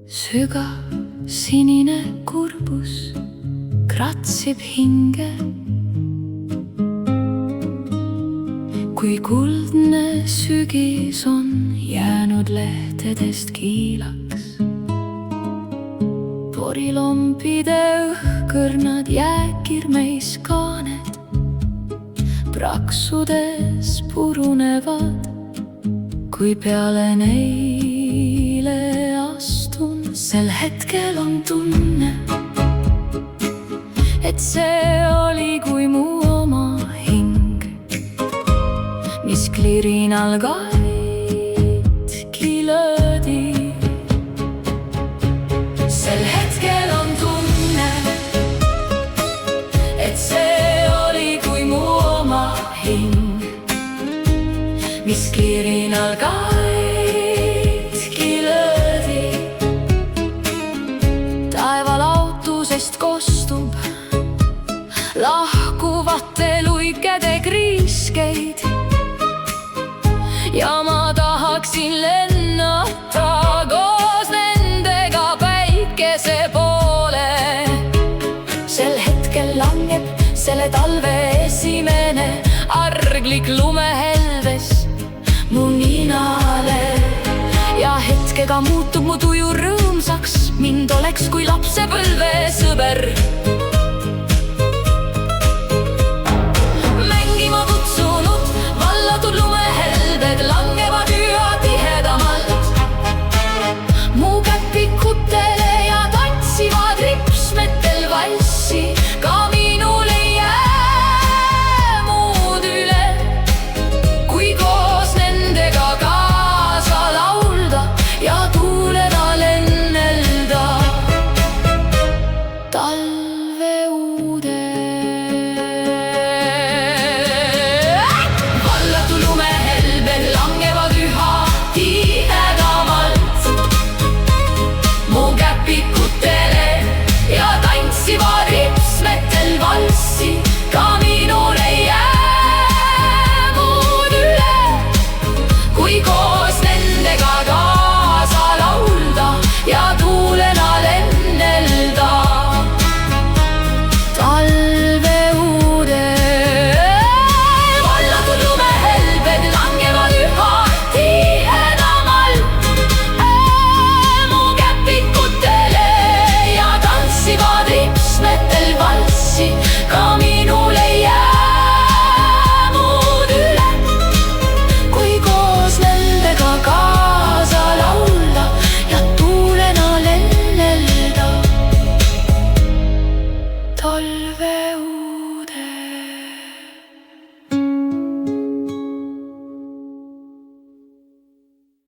Sügav sinine kurbus kratsib hinge, kui kuldne sügis on jäänud lehtedest kiilaks. Porilompide õhkõrnad jääkirmeis kaaned praksudes purunevad, kui peale neile astun. Sel hetkel on tunne, et see oli kui mu oma hing, mis klirinal katki löödi. Sel hetkel on tunne, et see oli kui mu oma hing, mis klirinal katki löödi. Taevalautusest kostub lahkuvate luikede kriiskeid ja ma tahaksin lennata koos nendega päikese poole. Sel hetkel langeb selle talve esimene arglik lumehelves mu ninale ja hetkega muutub mu tuju rõõmsaks. Mind oleks kui lapsepõlve sõber.